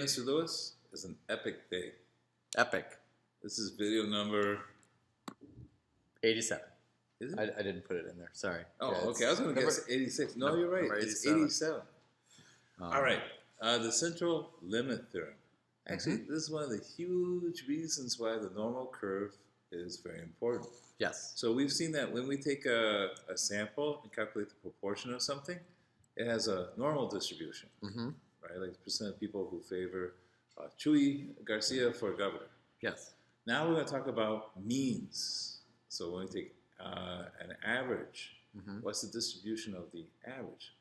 Mr. Lewis, is an epic day. Epic. This is video number 87. Is it? I didn't put it in there. Sorry. Oh, Yeah, okay. I was going to guess 86. No, you're right. It's 87. All right. The Central Limit Theorem. Actually, this is one of the huge reasons why the normal curve is very important. Yes. So we've seen that when we take a sample and calculate the proportion of something, it has a normal distribution, right? Like the percent of people who favor Chuy Garcia for governor. Yes. Now we're going to talk about means. So when we take an average, what's the distribution of the average?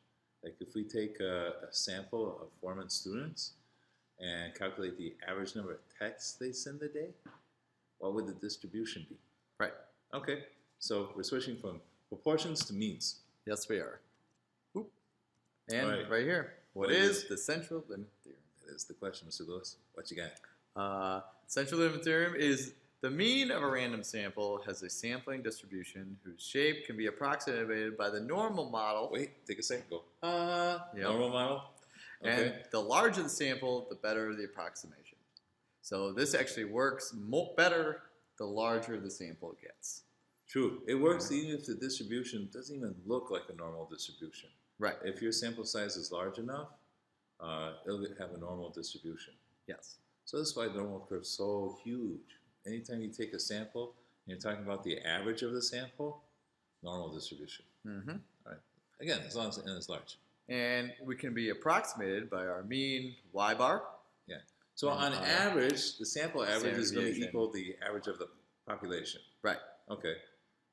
Like if we take a sample of Foreman students and calculate the average number of texts they send a day, what would the distribution be? Right. Okay, so we're switching from proportions to means. Yes, we are. Oop. And right here, what is the Central Limit Theorem? That is the question, Mr. Lewis. What you got? Central Limit Theorem is the mean of a random sample has a sampling distribution whose shape can be approximated by the normal model. Wait, take a second. Go. Yep. Normal model? Okay. And the larger the sample, the better the approximation. So this actually works better the larger the sample gets. True. It works even if the distribution doesn't even look like a normal distribution. Right. If your sample size is large enough, it'll have a normal distribution. Yes. So that's why the normal curve is so huge. Anytime you take a sample and you're talking about the average of the sample, normal distribution. All right. Again, as long as the n is large. And we can be approximated by our mean y bar. Yeah. So on average, the sample average is going to equal the average of the population. Right. Okay.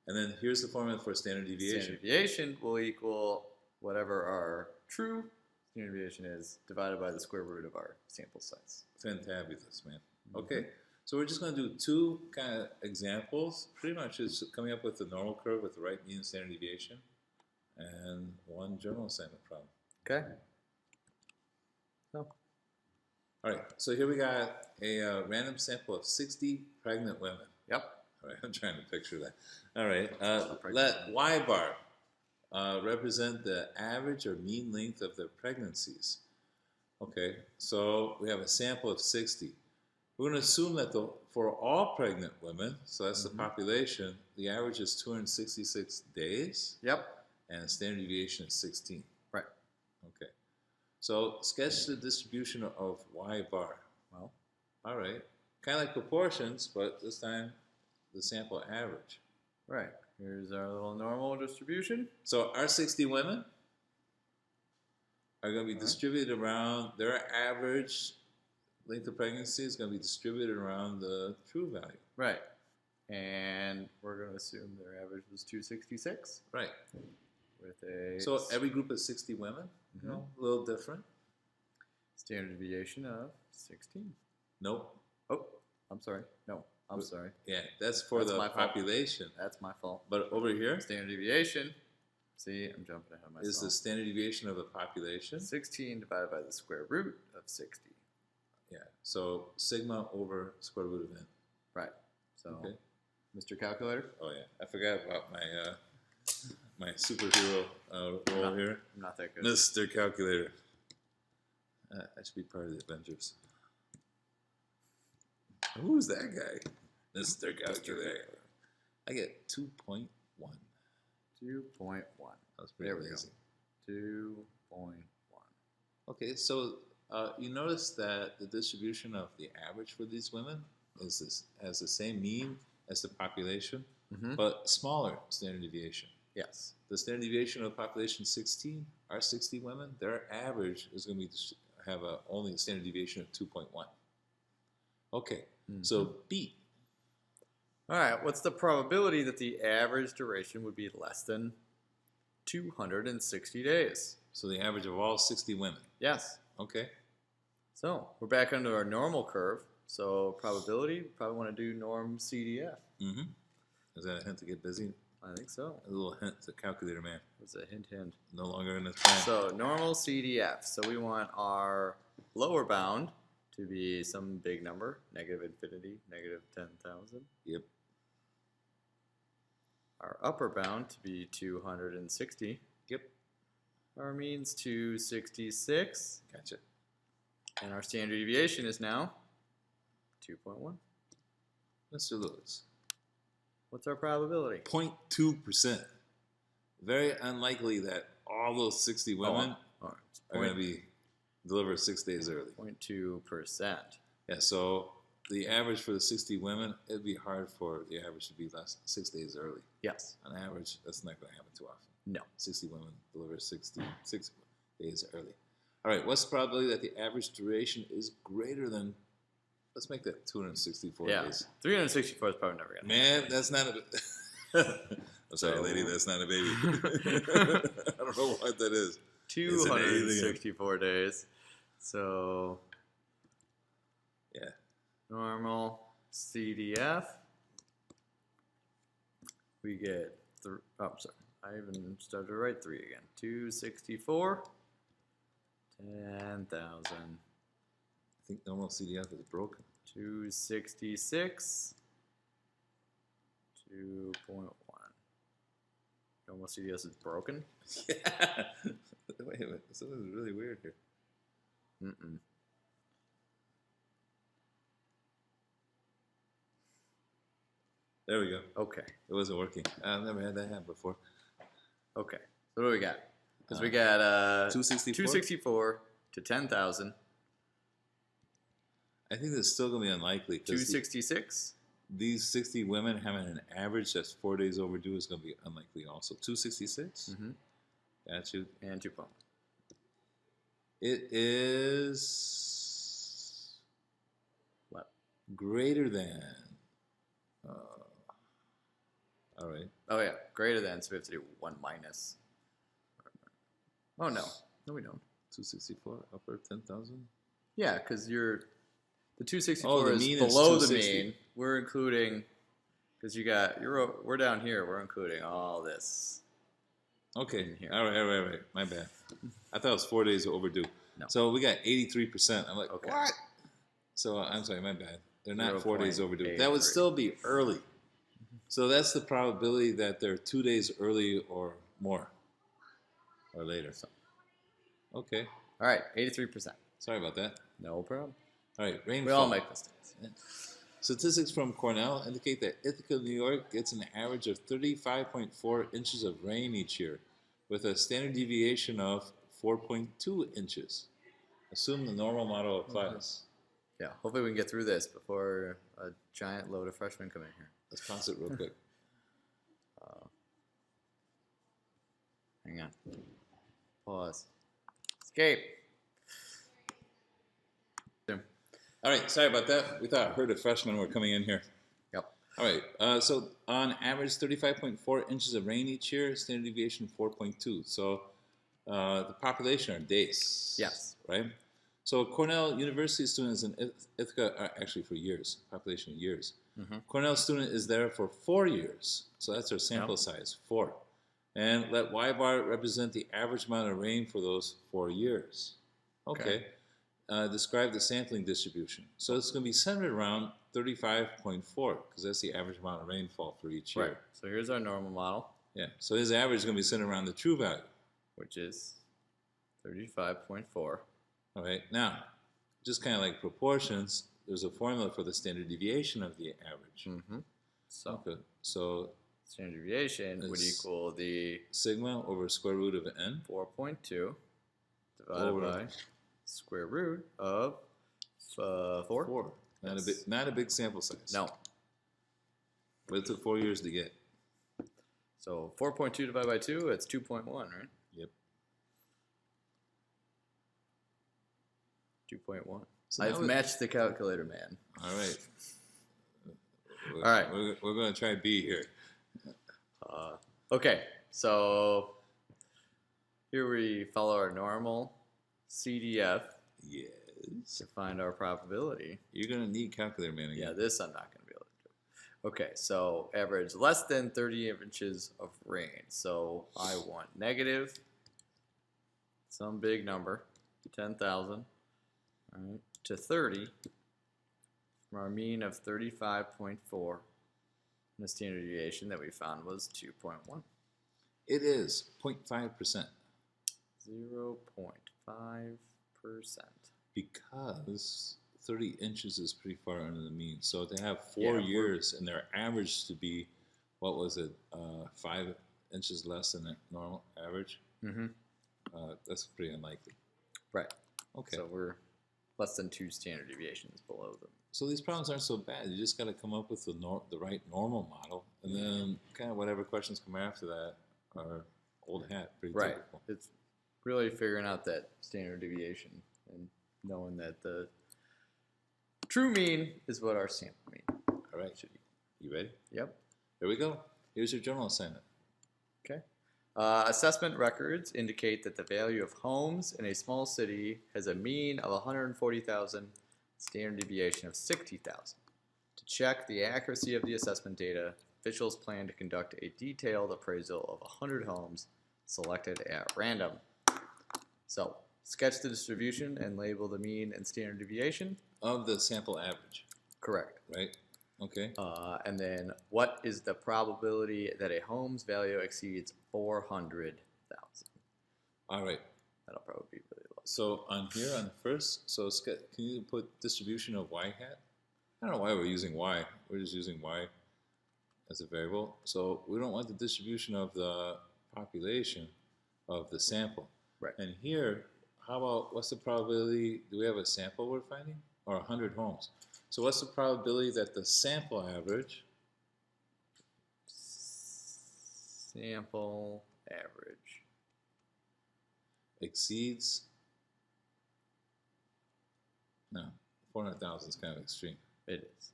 And then here's the formula for standard deviation. Standard deviation will equal whatever our true standard deviation is divided by the square root of our sample size. Fantabulous, man. Okay. So we're just going to do two kind of examples. Pretty much is coming up with the normal curve with the right mean standard deviation and one journal assignment problem. Okay. So. All right. So here we got a random sample of 60 pregnant women. Yep. All right. I'm trying to picture that. All right. Let y bar represent the average or mean length of their pregnancies. Okay. So we have a sample of 60. We're going to assume that for all pregnant women, so that's the population, the average is 266 days. Yep. And the standard deviation is 16. Right. Okay. So sketch the distribution of y bar. Well. All right. Kind of like proportions, but this time the sample average. Right. Here's our little normal distribution. So our 60 women are going to be distributed around their average length of pregnancy is going to be distributed around the true value. Right. And we're going to assume their average was 266. Right. With a so every group of 60 women, you know, a little different. Standard deviation of 16. Nope. Oh, I'm sorry. No, I'm sorry. Yeah, that's for the population. That's my fault. But over here, standard deviation. See, I'm jumping ahead of myself. Is the standard deviation of the population 16 divided by the square root of 60. Yeah. So sigma over square root of n. Right. So, Mr. Calculator. Oh yeah, I forgot about my my superhero role here. I'm not that good. Mr. Calculator. I should be part of the Avengers. Who's that guy? Mr. Calculator. I get 2.1. 2.1. That's pretty amazing. 2.1. Okay, so you notice that the distribution of the average for these women has the same mean as the population, but smaller standard deviation. Yes. The standard deviation of the population 16, our 60 women, their average is going to be have only a standard deviation of 2.1. Okay, so B. All right, what's the probability that the average duration would be less than 260 days? So the average of all 60 women. Yes. Okay. So we're back under our normal curve. So probability, we probably want to do norm CDF. Is that a hint to get busy? I think so. A little hint to calculator man. It's a hint, hint. No longer in the time. So normal CDF. So we want our lower bound to be some big number, negative infinity, negative 10,000. Yep. Our upper bound to be 260. Yep. Our means 266. Gotcha. And our standard deviation is now 2.1. Mr. Lewis. What's our probability? 0.2%. Very unlikely that all those 60 women are going to be delivered 6 days early. 0.2%. Yeah, so the average for the 60 women, it'd be hard for the average to be less than 6 days early. Yes. On average, that's not going to happen too often. No. 60 women deliver 6 days early. All right, what's the probability that the average duration is greater than, let's make that 264 days. 364 is probably never going to Man, that's not a... I'm sorry, lady, that's not a baby. I don't know what that is. 264 days. So, yeah. Normal CDF. We get, oh, sorry. I even started to write 3 again. 264, 10,000. I think normal CDF is broken. 266, 2.1. Normal CDS is broken? Yeah. Wait a minute. Something's really weird here. There we go. Okay. It wasn't working. I've never had that happen before. Okay. So what do we got? Because we got 264 to 10,000. I think that's still going to be unlikely. 266. These 60 women having an average that's 4 days overdue is going to be unlikely also. 266? Mm-hmm. Got you. And 2.1. It is what? Greater than. All right. Oh, yeah. Greater than, so we have to do 1 minus. Oh, no. No, we don't. 264 upper 10,000? Yeah, because the 264 the is below the mean. We're including, because we're down here, we're including all this. Okay. All right. My bad. I thought it was 4 days overdue. No. So we got 83%. I'm like, okay. What? So I'm sorry, my bad. They're not 4 days overdue. 83. That would still be early. So that's the probability that they're 2 days early or more. Or later. Okay. All right, 83%. Sorry about that. No problem. All right, rainfall. We all make mistakes. Yeah. Statistics from Cornell indicate that Ithaca, New York gets an average of 35.4 inches of rain each year, with a standard deviation of 4.2 inches. Assume the normal model applies. Yeah, hopefully we can get through this before a giant load of freshmen come in here. Let's pause it real quick. Hang on. Pause. Escape. All right, sorry about that. We thought I heard a freshman were coming in here. Yep. All right, so on average, 35.4 inches of rain each year, standard deviation 4.2. So the population are days. Yes. Right? So Cornell University students in Ithaca are actually for years, population of years. Mm-hmm. Cornell student is there for 4 years. So that's our sample size, 4. And let Y bar represent the average amount of rain for those 4 years. Okay. Describe the sampling distribution. So it's going to be centered around 35.4 because that's the average amount of rainfall for each year. Right. So here's our normal model. Yeah. So his average is going to be centered around the true value, which is 35.4. All right. Now, just kind of like proportions, there's a formula for the standard deviation of the average. Mm-hmm. So, so standard deviation would equal the sigma over square root of n. 4.2 divided by square root of 4. 4. Not a big sample size. No. But it took 4 years to get. So 4.2 divided by 2, it's 2.1, right? Yep. 2.1. So I've matched the calculator, man. All right. All right. We're going to try B here. Okay, so here we follow our normal CDF. Yes. To find our probability. You're going to need calculator, man. Again. Yeah, this I'm not going to be able to do. Okay, so average less than 30 inches of rain. So I want negative, some big number, 10,000, all right, to 30, from our mean of 35.4. And the standard deviation that we found was 2.1. It is 0.5%. 0.5%. because 30 inches is pretty far under the mean. So to have 4 Yeah, years and their average to be, what was it, 5 inches less than the normal average, Mm-hmm. that's pretty unlikely. Right. Okay. So we're less than 2 standard deviations below them. So these problems aren't so bad. You just got to come up with the right normal model, and then kind of whatever questions come after that are old hat, pretty Right. typical. It's really figuring out that standard deviation and knowing that the true mean is what our sample mean. All right. You ready? Yep. Here we go. Here's your journal assignment. Okay. Assessment records indicate that the value of homes in a small city has a mean of 140,000, standard deviation of 60,000. To check the accuracy of the assessment data, officials plan to conduct a detailed appraisal of 100 homes selected at random. So, sketch the distribution and label the mean and standard deviation. Of the sample average, Correct. right? Okay. And then, what is the probability that a home's value exceeds 400,000? All right. That'll probably be really low. So on here, on the first, so can you put distribution of y hat? I don't know why we're using y. We're just using y as a variable. So we don't want the distribution of the population of the sample. Right. And here, how about, what's the probability, do we have a sample we're finding? Or 100 homes. So what's the probability that the sample average exceeds, no, 400,000 is kind of extreme. It is.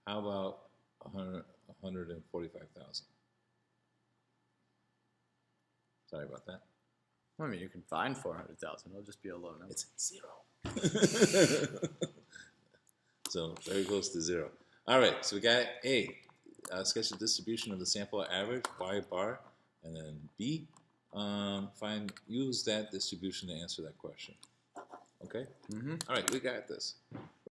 How about 145,000? Sorry about that. Well, I mean, you can find 400,000. It'll just be a low number. It's 0. So very close to 0. All right, so we got A, sketch the distribution of the sample average, y bar, and then B, use that distribution to answer that question. Okay? Mm-hmm. All right, we got this.